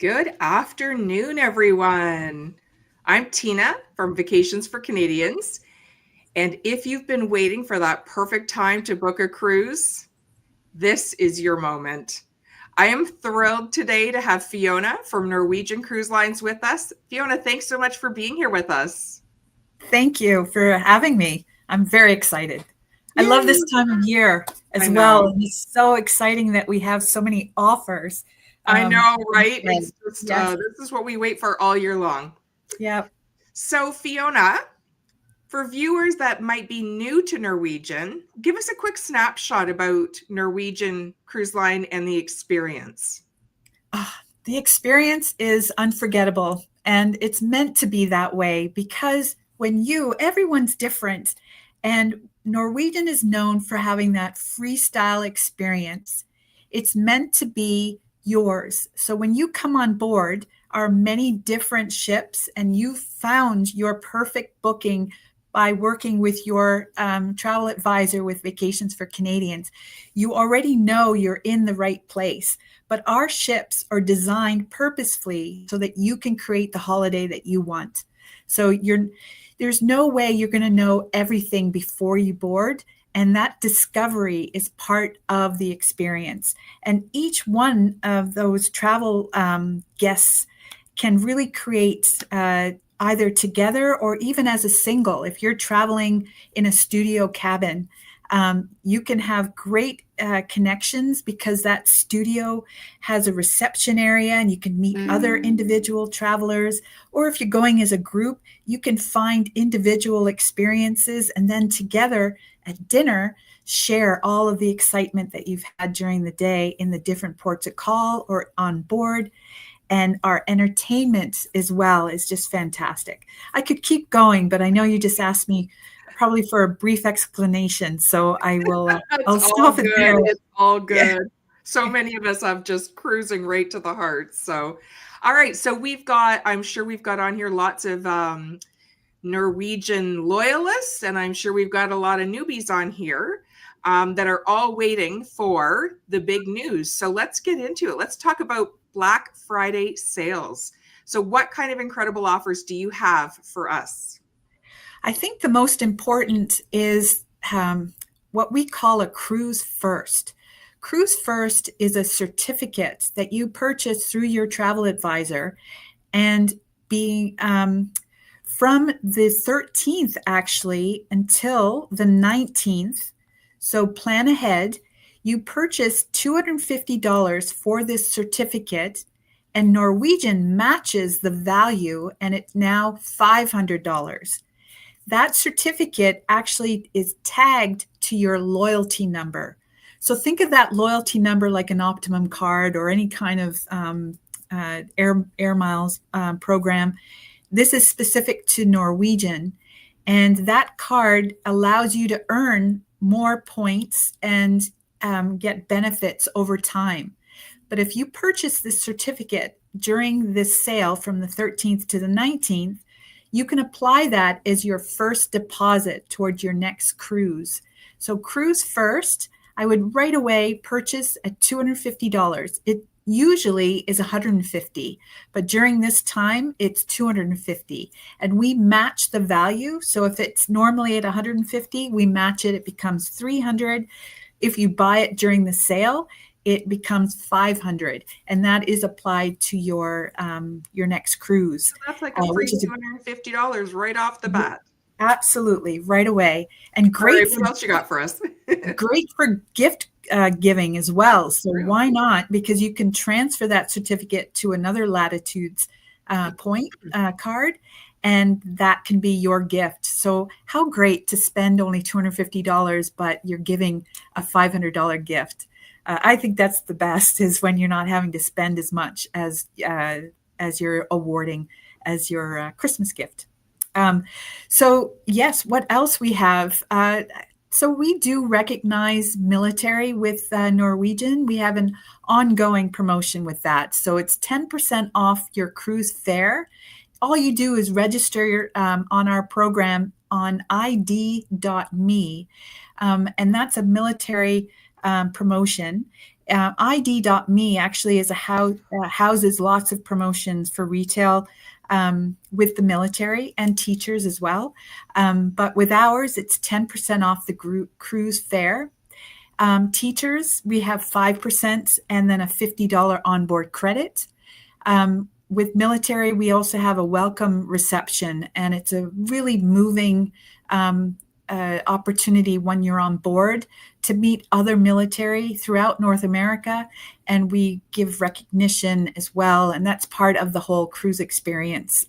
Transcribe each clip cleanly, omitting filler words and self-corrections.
Good afternoon, everyone. I'm Teena from Vacations for Canadians. And if you've been waiting for that perfect time to book a cruise, this is your moment. I am thrilled today to have Fiona from Norwegian Cruise Lines with us. Fiona, thanks so much for being here with us. Thank you for having me. I'm very excited. I love Yay! this time of year I as well. know. And it's so exciting that we have so many offers. I know, And right? It's just, yes, this is what we wait for all year long. yeah. So, Fiona, for viewers that might be new to Norwegian, give us a quick snapshot about Norwegian Cruise Line and the experience. The experience is unforgettable, and it's meant to be that way because everyone's different, and Norwegian is known for having that freestyle experience. It's meant to be yours. So when you come on board are many different ships, and you found your perfect booking by working with your travel advisor with Vacations for Canadians. You already know you're in the right place. But our ships are designed purposefully so that you can create the holiday that you want. So there's no way you're going to know everything before you board. And that discovery is part of the experience. And each one of those travel guests can really create either together or even as a single. If you're traveling in a studio cabin, you can have great connections because that studio has a reception area and you can meet other individual travelers. Or if you're going as a group, you can find individual experiences and then together at dinner, share all of the excitement that you've had during the day in the different ports of call or on board. And our entertainment as well is just fantastic. I could keep going, but I know you just asked me probably for a brief explanation. So I'll stop it there. It's all good. Yeah. So many of us have just cruising right to the heart. So, all right. So I'm sure we've got on here lots of Norwegian loyalists, and I'm sure we've got a lot of newbies on here that are all waiting for the big news. So let's get into it. Let's talk about Black Friday sales. So what kind of incredible offers do you have for us? I think the most important is what we call a Cruise First. Cruise First is a certificate that you purchase through your travel advisor, and being from the 13th actually until the 19th. So plan ahead. You purchase $250 for this certificate, and Norwegian matches the value, and it's now $500. That certificate actually is tagged to your loyalty number. So think of that loyalty number like an Optimum card or any kind of air miles program. This is specific to Norwegian, and that card allows you to earn more points and get benefits over time. But if you purchase this certificate during this sale from the 13th to the 19th, you can apply that as your first deposit towards your next cruise. So Cruise First, I would right away purchase at $250. It usually is $150, but during this time, it's $250. And we match the value. So if it's normally at $150, we match it, it becomes $300. If you buy it during the sale, it becomes $500, and that is applied to your next cruise. So that's like a free $250 right off the bat. Absolutely, right away, and great. Right, what else you got for us? Great for gift giving as well. So why not? Because you can transfer that certificate to another Latitudes point card, and that can be your gift. So how great to spend only $250, but you're giving a $500 gift. I think that's the best, is when you're not having to spend as much as you're awarding as your Christmas gift. So yes, what else we have? So we do recognize military with Norwegian. We have an ongoing promotion with that. So it's 10% off your cruise fare. All you do is register on our program on id.me, and that's a military promotion. ID.me actually is houses lots of promotions for retail with the military and teachers as well. But with ours, it's 10% off the cruise fare. Teachers, we have 5% and then a $50 onboard credit. With military, we also have a welcome reception, and it's a really moving opportunity when you're on board to meet other military throughout North America, and we give recognition as well, and that's part of the whole cruise experience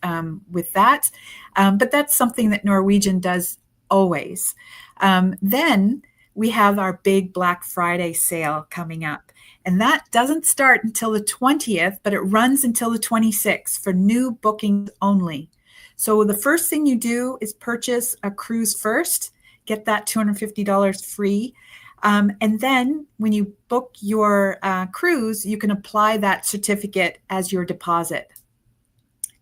with that. But that's something that Norwegian does always. Then we have our big Black Friday sale coming up. And that doesn't start until the 20th, but it runs until the 26th for new bookings only. So the first thing you do is purchase a cruise first, get that $250 free. And then when you book your cruise, you can apply that certificate as your deposit.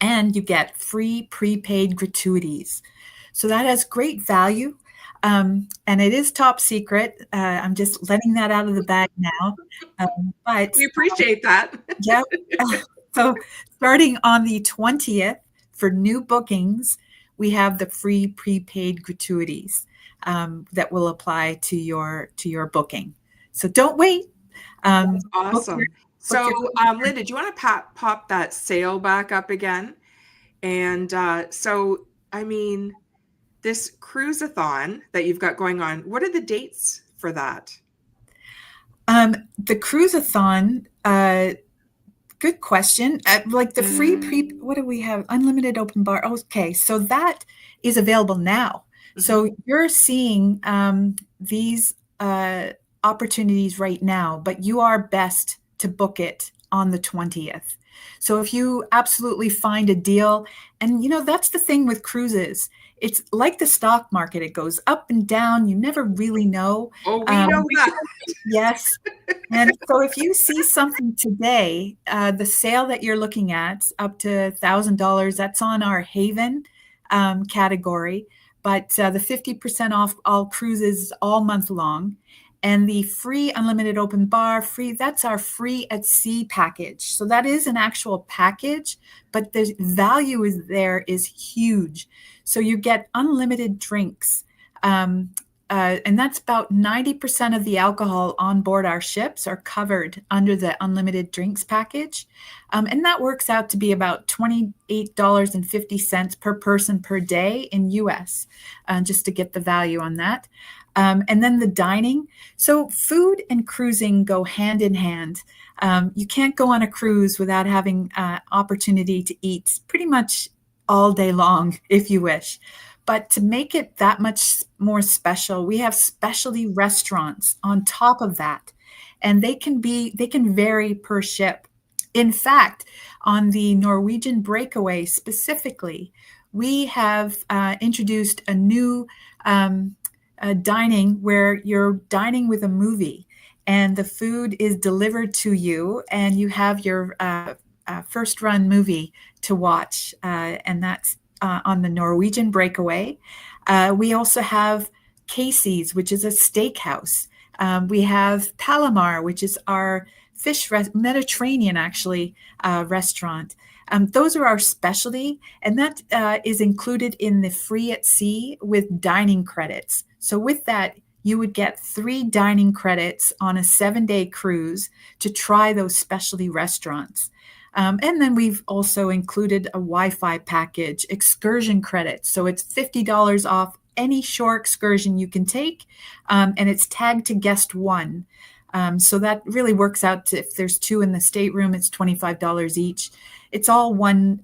And you get free prepaid gratuities. So that has great value. And it is top secret. I'm just letting that out of the bag now. But we appreciate that. Yep. So starting on the 20th for new bookings, we have the free prepaid gratuities that will apply to your booking. So don't wait. That's awesome. Lynn, did you want to pop that sale back up again? And this cruise-a-thon that you've got going on, what are the dates for that? The cruise-a-thon, good question. Like the free what do we have? Unlimited open bar. Okay, so that is available now. Mm-hmm. So you're seeing these opportunities right now, but you are best to book it on the 20th. So if you absolutely find a deal, and that's the thing with cruises. It's like the stock market. It goes up and down. You never really know. Oh, we know that. Yes. And so if you see something today, the sale that you're looking at up to $1,000, that's on our Haven category. But the 50% off all cruises all month long. And the free unlimited open bar, that's our free at sea package. So that is an actual package, but the value is huge. So you get unlimited drinks. And that's about 90% of the alcohol on board our ships are covered under the unlimited drinks package. And that works out to be about $28.50 per person per day in US, just to get the value on that. And then the dining. So food and cruising go hand in hand. You can't go on a cruise without having opportunity to eat pretty much all day long, if you wish. But to make it that much more special, we have specialty restaurants on top of that. And they can vary per ship. In fact, on the Norwegian Breakaway specifically, we have introduced a new dining where you're dining with a movie and the food is delivered to you and you have your first run movie to watch. And that's on the Norwegian Breakaway. We also have Casey's, which is a steakhouse. We have Palomar, which is our Mediterranean actually restaurant. Those are our specialty, and that is included in the free at sea with dining credits. So with that, you would get 3 dining credits on a 7-day cruise to try those specialty restaurants. And then we've also included a Wi-Fi package, excursion credits. So it's $50 off any shore excursion you can take, and it's tagged to guest 1. So that really works out to, if there's 2 in the stateroom, it's $25 each. It's all one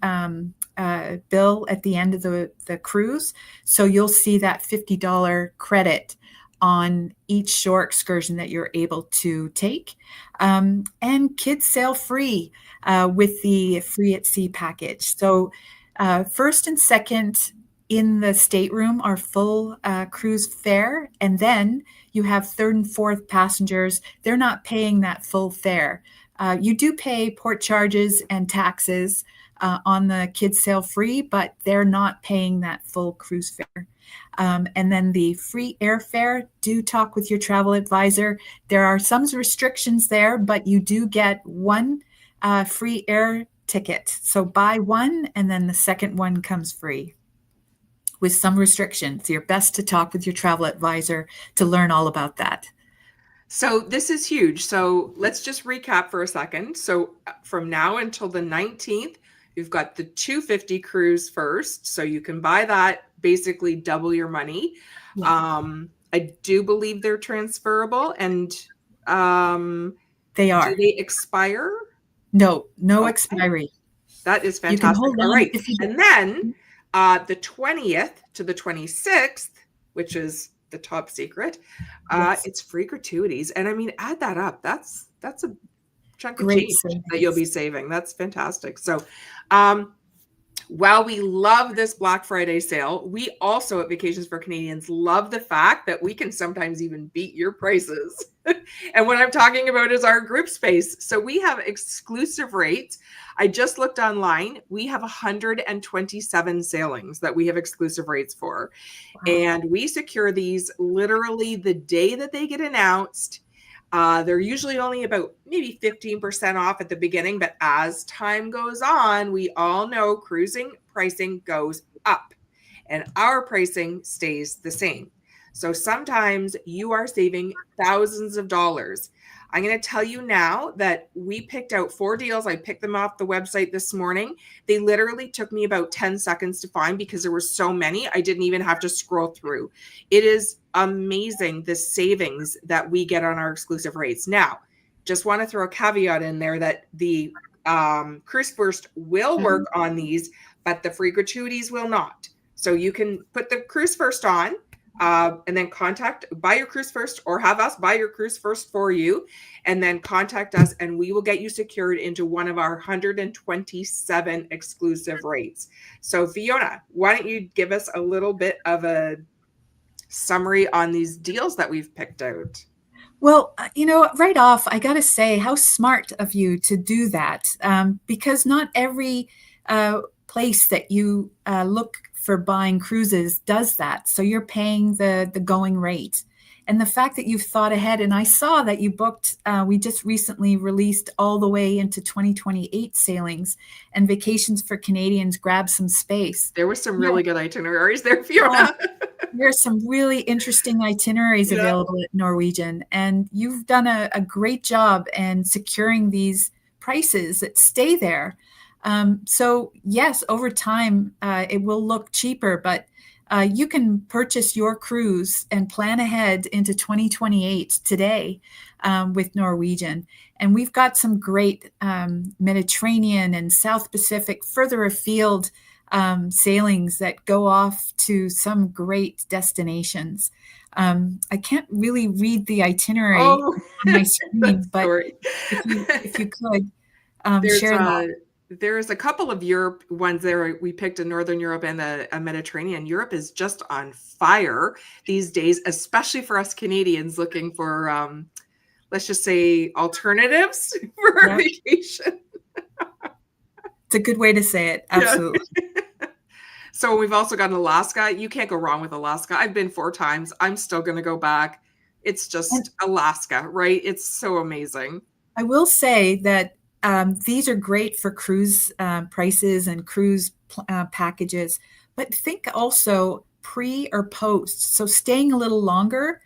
bill at the end of the cruise. So you'll see that $50 credit on each shore excursion that you're able to take. And kids sail free with the free at sea package. So first and second in the stateroom are full cruise fare. And then you have third and fourth passengers. They're not paying that full fare. You do pay port charges and taxes on the kids sail free, but they're not paying that full cruise fare. And then the free airfare, do talk with your travel advisor. There are some restrictions there, but you do get one free air ticket. So buy one, and then the second one comes free with some restrictions. You're best to talk with your travel advisor to learn all about that. So this is huge. So let's just recap for a second. So from now until the 19th, you've got the 250 cruise first. So you can buy that, basically double your money. Yeah. I do believe they're transferable, and they are. Do they expire? No Okay. expiry. That is fantastic. You can hold on. All right. And then the 20th to the 26th, which is the top secret, Yes. it's free gratuities. And I mean, add that up. That's a chunk of Great change savings that you'll be saving. That's fantastic. So while we love this Black Friday sale, we also at Vacations for Canadians love the fact that we can sometimes even beat your prices. And what I'm talking about is our group space. So we have exclusive rates. I just looked online. We have 127 sailings that we have exclusive rates for. Wow. And we secure these literally the day that they get announced. They're usually only about maybe 15% off at the beginning, but as time goes on, we all know cruising pricing goes up and our pricing stays the same. So sometimes you are saving thousands of dollars. I'm going to tell you now that we picked out 4 deals. I picked them off the website this morning. They literally took me about 10 seconds to find because there were so many. I didn't even have to scroll through. It is amazing the savings that we get on our exclusive rates. Now, just want to throw a caveat in there that the Cruise First will work on these, but the free gratuities will not. So you can put the Cruise First on, and then buy your cruise first, or have us buy your cruise first for you, and then contact us and we will get you secured into one of our 127 exclusive rates. So Fiona, why don't you give us a little bit of a summary on these deals that we've picked out? Well, right off, I got to say how smart of you to do that, because not every place that you look for buying cruises does that. So you're paying the going rate. And the fact that you've thought ahead, and I saw that you booked, we just recently released all the way into 2028 sailings, and Vacations for Canadians grabbed some space. There was some really good itineraries there, Fiona. There's some really interesting itineraries available at Norwegian, and you've done a great job in securing these prices that stay there. So yes, over time, it will look cheaper, but you can purchase your cruise and plan ahead into 2028 today with Norwegian. And we've got some great Mediterranean and South Pacific, further afield sailings that go off to some great destinations. I can't really read the itinerary on my screen, but if you could share that. There's a couple of Europe ones there. We picked a Northern Europe and a Mediterranean. Europe is just on fire these days, especially for us Canadians looking for, let's just say, alternatives for a vacation. It's a good way to say it. Absolutely. Yeah. So we've also got Alaska. You can't go wrong with Alaska. I've been 4 times. I'm still going to go back. It's just Alaska, right? It's so amazing. I will say that these are great for cruise prices and cruise packages, but think also pre or post. So staying a little longer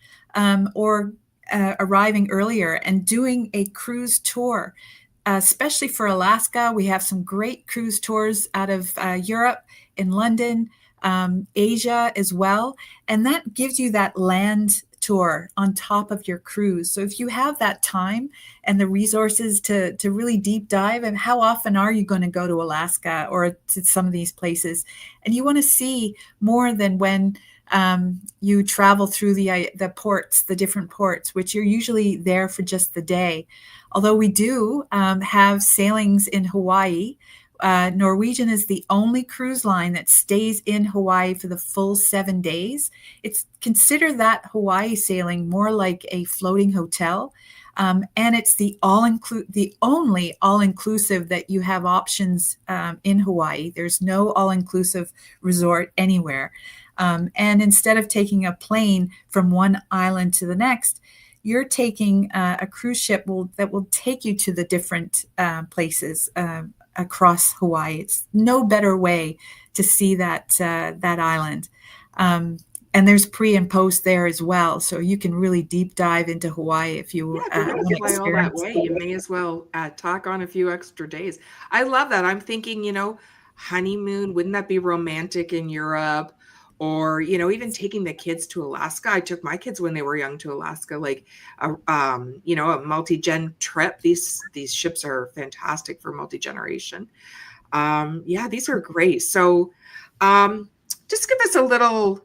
or arriving earlier and doing a cruise tour, especially for Alaska. We have some great cruise tours out of Europe, in London, Asia as well. And that gives you that land tour on top of your cruise. So if you have that time and the resources to really deep dive, and how often are you going to go to Alaska or to some of these places, and you want to see more than when you travel through the ports, the different ports, which you're usually there for just the day. Although we do have sailings in Hawaii. Norwegian is the only cruise line that stays in Hawaii for the full 7 days. It's consider that Hawaii sailing more like a floating hotel. And it's the only all-inclusive that you have options in Hawaii. There's no all-inclusive resort anywhere. And instead of taking a plane from one island to the next, you're taking a cruise ship that will take you to the different places across Hawaii. It's no better way to see that island. And there's pre and post there as well. So you can really deep dive into Hawaii if you if you're going to fly all that way, you may as well tack on a few extra days. I love that. I'm thinking, honeymoon, wouldn't that be romantic in Europe? Or, even taking the kids to Alaska. I took my kids when they were young to Alaska, like, a multi-gen trip. These ships are fantastic for multi-generation. These are great. So just give us a little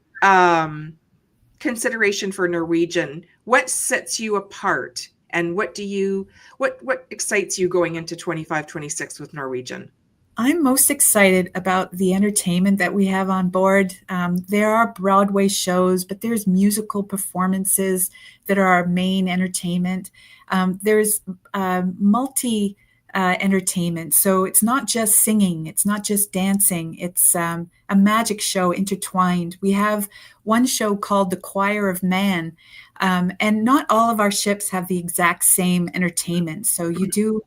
consideration for Norwegian. What sets you apart, and what excites you going into 25-26 with Norwegian? I'm most excited about the entertainment that we have on board. There are Broadway shows, but there's musical performances that are our main entertainment. There's multi entertainment. So it's not just singing, it's not just dancing, it's a magic show intertwined. We have one show called The Choir of Man, and not all of our ships have the exact same entertainment. So you do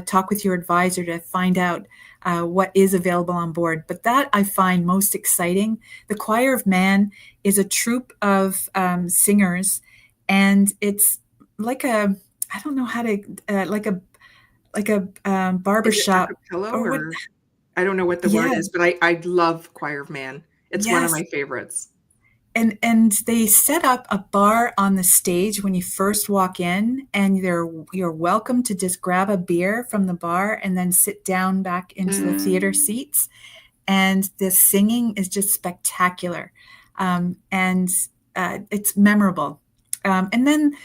talk with your advisor to find out what is available on board. But that I find most exciting. The Choir of Man is a troupe of singers, and it's like I don't know how to, like a barbershop. Or I don't know what the word is, but I love Choir of Man. It's one of my favorites. And they set up a bar on the stage when you first walk in, and you're welcome to just grab a beer from the bar and then sit down back into the theater seats. And the singing is just spectacular, and it's memorable. And then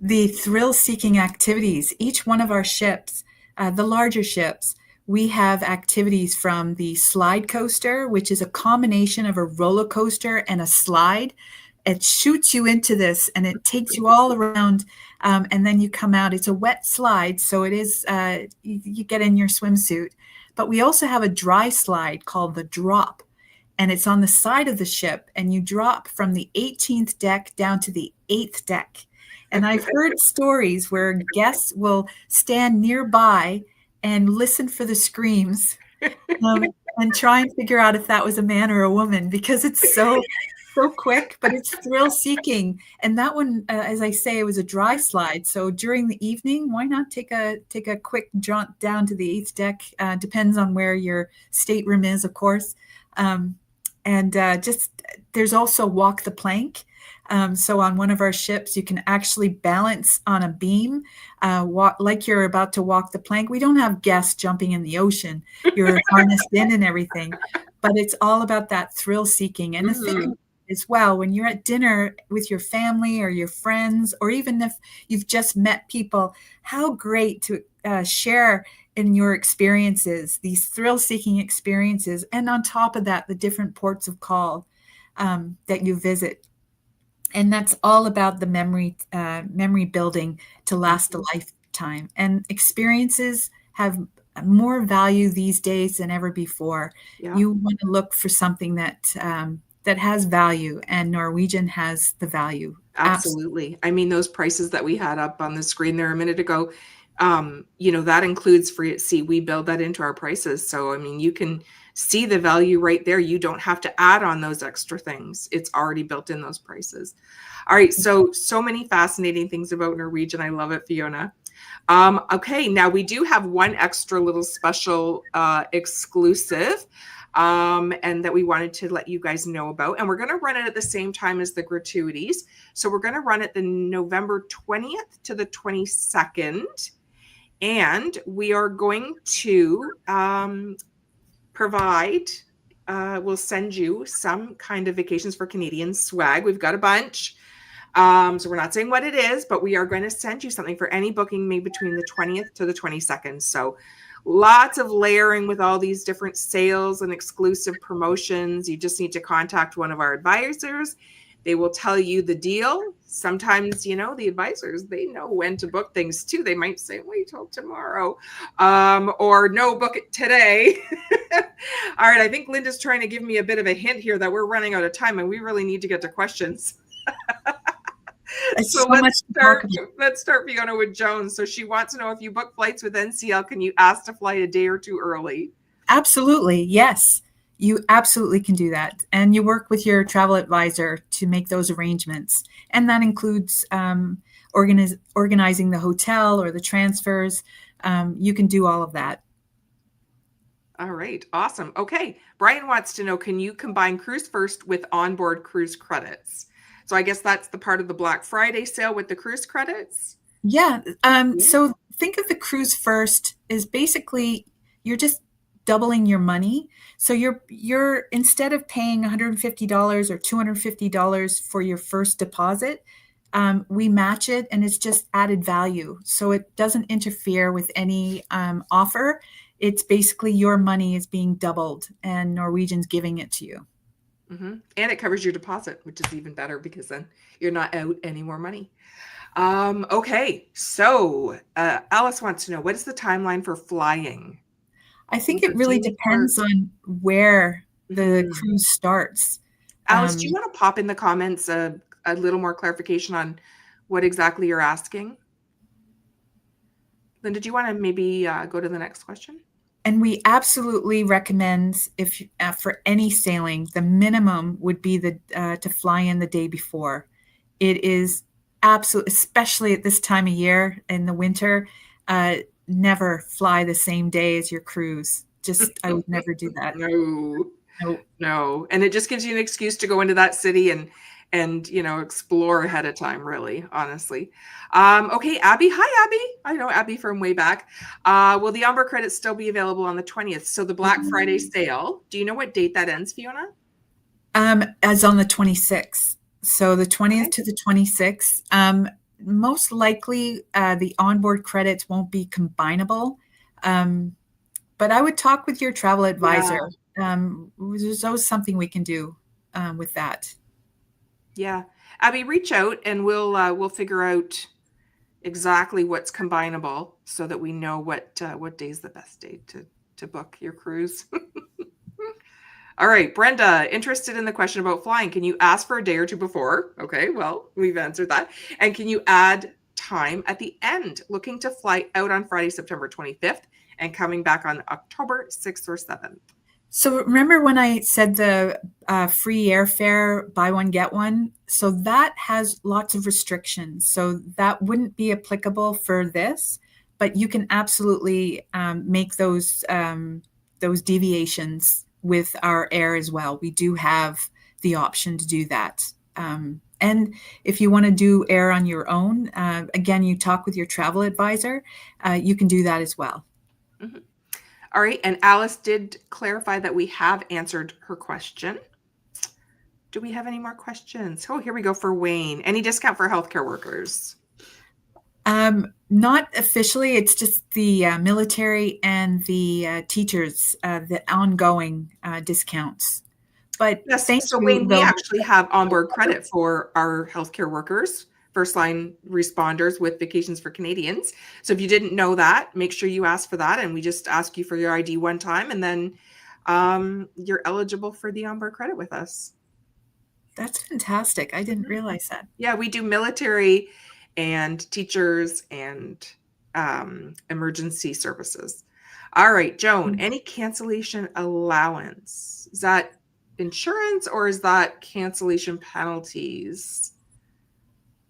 the thrill-seeking activities. Each one of our ships, the larger ships, we have activities from the slide coaster, which is a combination of a roller coaster and a slide. It shoots you into this and it takes you all around, and then you come out. It's a wet slide, so it is you get in your swimsuit. But we also have a dry slide called the Drop, and it's on the side of the ship, and you drop from the 18th deck down to the 8th deck. And I've heard stories where guests will stand nearby and listen for the screams, and try and figure out if that was a man or a woman, because it's so quick, but it's thrill-seeking. And that one, as I say, it was a dry slide. So during the evening, why not take a quick jaunt down to the 8th deck? Depends on where your stateroom is, of course. And there's also walk the plank. So on one of our ships, you can actually balance on a beam, walk like you're about to walk the plank. We don't have guests jumping in the ocean. You're harnessed in and everything, but it's all about that thrill seeking. And the thing as well, when you're at dinner with your family or your friends, or even if you've just met people, how great to share in your experiences, these thrill seeking experiences. And on top of that, the different ports of call that you visit. And that's all about the memory building to last a lifetime. And experiences have more value these days than ever before. Yeah. You want to look for something that has value, and Norwegian has the value. Absolutely. I mean, those prices that we had up on the screen there a minute ago, that includes free at sea. We build that into our prices. So, I mean, you can see the value right there. You don't have to add on those extra things. It's already built in those prices. All right. So many fascinating things about Norwegian. I love it, Fiona. Okay. Now we do have one extra little special exclusive and that we wanted to let you guys know about. And we're going to run it at the same time as the gratuities. So we're going to run it the November 20th to the 22nd. And we are going to provide, we'll send you some kind of Vacations for Canadians swag. We've got a bunch. So we're not saying what it is, but we are going to send you something for any booking made between the 20th to the 22nd. So lots of layering with all these different sales and exclusive promotions. You just need to contact one of our advisors. They will tell you the deal. Sometimes, the advisors, they know when to book things too. They might say, wait till tomorrow, or no, book it today. All right, I think Linda's trying to give me a bit of a hint here that we're running out of time and we really need to get to questions. So let's start Fiona with Joan. So she wants to know, if you book flights with NCL, can you ask to fly a day or two early? Absolutely. Yes, you absolutely can do that. And you work with your travel advisor to make those arrangements. And that includes organizing the hotel or the transfers. You can do all of that. All right. Awesome. Okay. Brian wants to know, can you combine Cruise First with onboard cruise credits? So I guess that's the part of the Black Friday sale with the cruise credits. Yeah. So think of the Cruise First as basically you're just doubling your money. So you're instead of paying $150 or $250 for your first deposit, we match it, and it's just added value. So it doesn't interfere with any offer. It's basically your money is being doubled, and Norwegian's giving it to you. Mm-hmm. And it covers your deposit, which is even better because then you're not out any more money. Okay, so Alice wants to know, what is the timeline for flying? I think it really depends on where the cruise starts. Alice, do you want to pop in the comments a little more clarification on what exactly you're asking? Linda, do you want to maybe go to the next question? And we absolutely recommend, if for any sailing, the minimum would be to fly in the day before. It is absolutely, especially at this time of year in the winter, never fly the same day as your cruise. I would never do that. No. And it just gives you an excuse to go into that city and explore ahead of time, really, honestly. Okay, Abby. Hi, Abby. I know Abby from way back. Will the onboard credits still be available on the 20th? So the Black Friday sale, do you know what date that ends, Fiona? As on the 26th. So the 20th to the 26th. Most likely the onboard credits won't be combinable. But I would talk with your travel advisor. There's always something we can do with that. Yeah, Abby, reach out and we'll figure out exactly what's combinable so that we know what day is the best day to book your cruise. All right, Brenda, interested in the question about flying. Can you ask for a day or two before? Okay, well, we've answered that. And can you add time at the end? Looking to fly out on Friday, September 25th and coming back on October 6th or 7th. So remember when I said the free airfare, buy one, get one? So that has lots of restrictions. So that wouldn't be applicable for this, but you can absolutely make those deviations with our air as well. We do have the option to do that. And if you want to do air on your own, again, you talk with your travel advisor, you can do that as well. Mm-hmm. All right. And Alice did clarify that we have answered her question. Do we have any more questions? Oh, here we go for Wayne. Any discount for healthcare workers? Not officially. It's just the military and the teachers, the ongoing discounts. But yes, so Wayne, we actually have onboard credit for our healthcare workers, first line responders with Vacations for Canadians. So if you didn't know that, make sure you ask for that. And we just ask you for your ID one time, and then you're eligible for the onboard credit with us. That's fantastic. I didn't realize that. Yeah, we do military and teachers and emergency services. All right, Joan, any cancellation allowance? Is that insurance or is that cancellation penalties?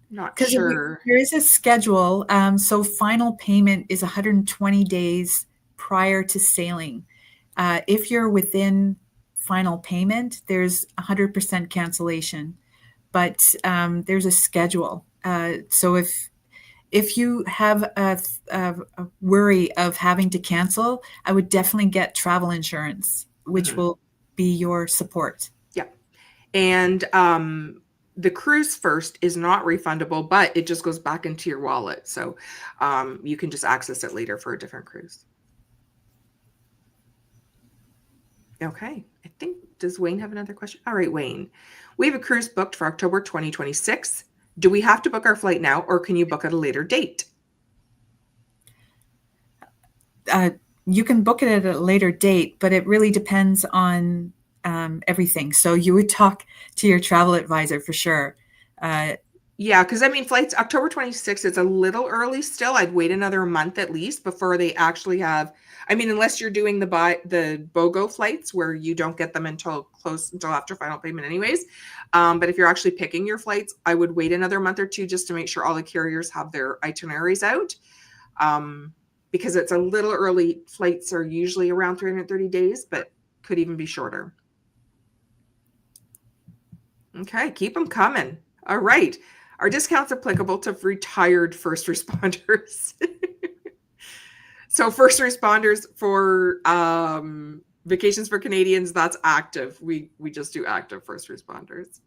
Not sure. There is a schedule. So final payment is 120 days prior to sailing. If you're within final payment, there's 100% cancellation. But there's a schedule. So if you have a worry of having to cancel, I would definitely get travel insurance, which will be your support. Yeah. And the Cruise First is not refundable, but it just goes back into your wallet. So you can just access it later for a different cruise. Okay. I think, does Wayne have another question? All right, Wayne. We have a cruise booked for October 2026. Do we have to book our flight now, or can you book at a later date? You can book it at a later date, but it really depends on everything. So you would talk to your travel advisor for sure. Yeah, because I mean, flights October 26th is a little early still. I'd wait another month at least before they actually have. I mean, unless you're doing the BOGO flights where you don't get them until after final payment, anyways. But if you're actually picking your flights, I would wait another month or two just to make sure all the carriers have their itineraries out. Because it's a little early. Flights are usually around 330 days, but could even be shorter. Okay, keep them coming. All right. Are discounts applicable to retired first responders? So first responders for Vacations for Canadians, that's active. We just do active first responders.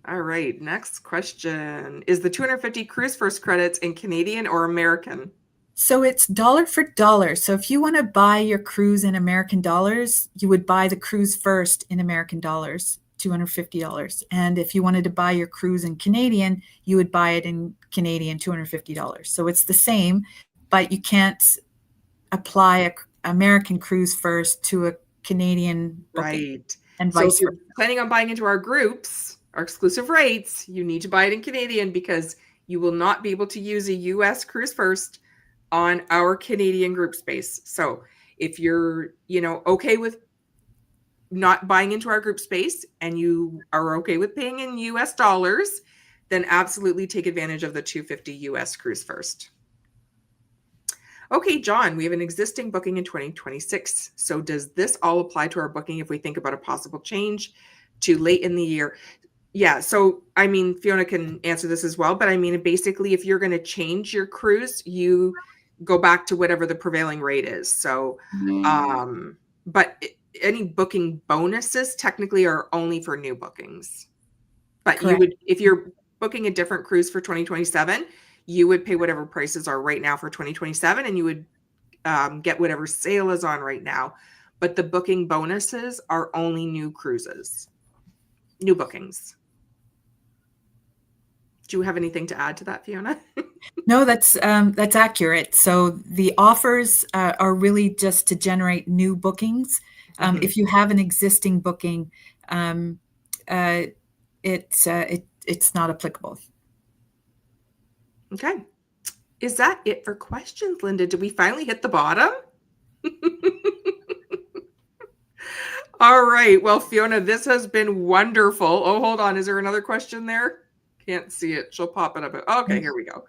All right, next question. Is the 250 cruise first credits in Canadian or American? So it's dollar for dollar. So if you want to buy your cruise in American dollars, you would buy the cruise first in American dollars, $250. And if you wanted to buy your cruise in Canadian, you would buy it in Canadian, $250. So it's the same, but you can't apply a American cruise first to a Canadian booking. Right. And So vice if you're versa. planning on buying into our groups, our exclusive rates, you need to buy it in Canadian because you will not be able to use a US cruise first on our Canadian group space. So if you're, okay with not buying into our group space and you are okay with paying in US dollars, then absolutely take advantage of the 250 US cruise first. Okay, John, we have an existing booking in 2026. So does this all apply to our booking if we think about a possible change to late in the year? Yeah, so I mean, Fiona can answer this as well, but I mean, basically, if you're going to change your cruise, you go back to whatever the prevailing rate is. So, but any booking bonuses technically are only for new bookings. But you Correct. would, if you're booking a different cruise for 2027, you would pay whatever prices are right now for 2027, and you would get whatever sale is on right now. But the booking bonuses are only new cruises, new bookings. Do you have anything to add to that, Fiona? No, that's accurate. So the offers are really just to generate new bookings. If you have an existing booking, it's not applicable. Okay. Is that it for questions, Linda? Did we finally hit the bottom? All right. Well, Fiona, this has been wonderful. Oh, hold on. Is there another question there? Can't see it. She'll pop it up. Okay, here we go.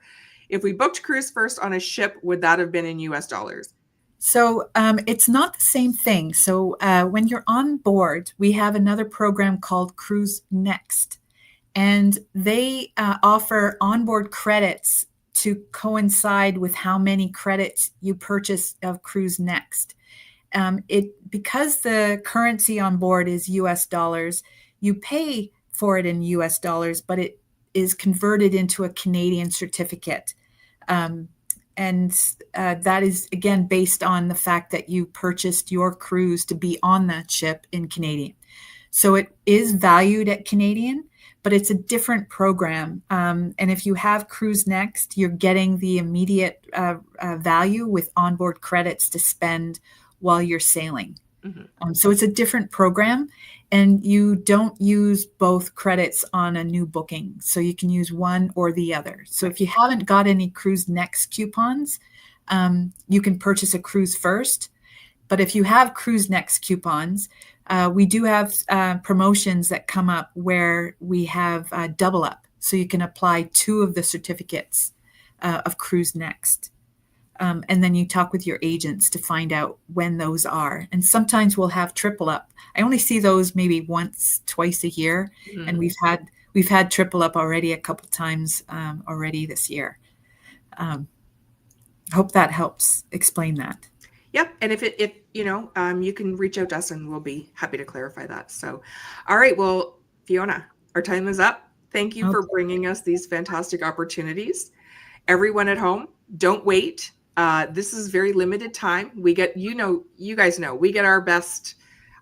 If we booked cruise first on a ship, would that have been in US dollars? So it's not the same thing. So when you're on board, we have another program called Cruise Next, and they offer onboard credits to coincide with how many credits you purchase of Cruise Next. Because the currency on board is US dollars, you pay for it in US dollars, but it is converted into a Canadian certificate. And that is, again, based on the fact that you purchased your cruise to be on that ship in Canadian. So it is valued at Canadian, but it's a different program. And if you have Cruise Next, you're getting the immediate value with onboard credits to spend while you're sailing. So it's a different program, and you don't use both credits on a new booking. So you can use one or the other. So if you haven't got any Cruise Next coupons, you can purchase a cruise first. But if you have Cruise Next coupons, we do have promotions that come up where we have double up. So you can apply 2 of the certificates of Cruise Next. And then you talk with your agents to find out when those are. And sometimes we'll have triple up. I only see those maybe once, twice a year. And we've had triple up already a couple times already this year. Hope that helps explain that. Yep. And if you can reach out to us and we'll be happy to clarify that. So, all right. Well, Fiona, our time is up. Thank you for bringing us these fantastic opportunities. Everyone at home, don't wait. This is very limited time. We get, you guys know, we get our best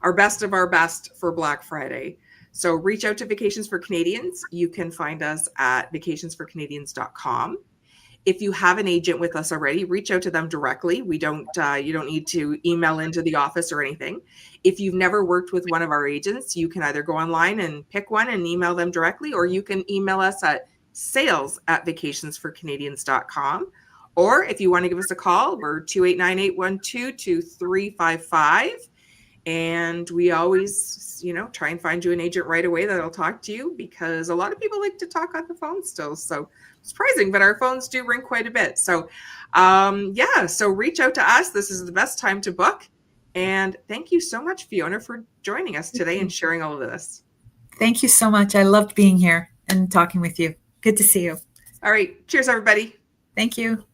of our best for Black Friday. So reach out to Vacations for Canadians. You can find us at vacationsforcanadians.com. If you have an agent with us already, reach out to them directly. You don't need to email into the office or anything. If you've never worked with one of our agents, you can either go online and pick one and email them directly, or you can email us at sales@vacationsforcanadians.com. Or if you want to give us a call, we're 289-812-2355. And we always, try and find you an agent right away that'll talk to you, because a lot of people like to talk on the phone still. So surprising, but our phones do ring quite a bit. So, so reach out to us. This is the best time to book. And thank you so much, Fiona, for joining us today and sharing all of this. Thank you so much. I loved being here and talking with you. Good to see you. All right. Cheers, everybody. Thank you.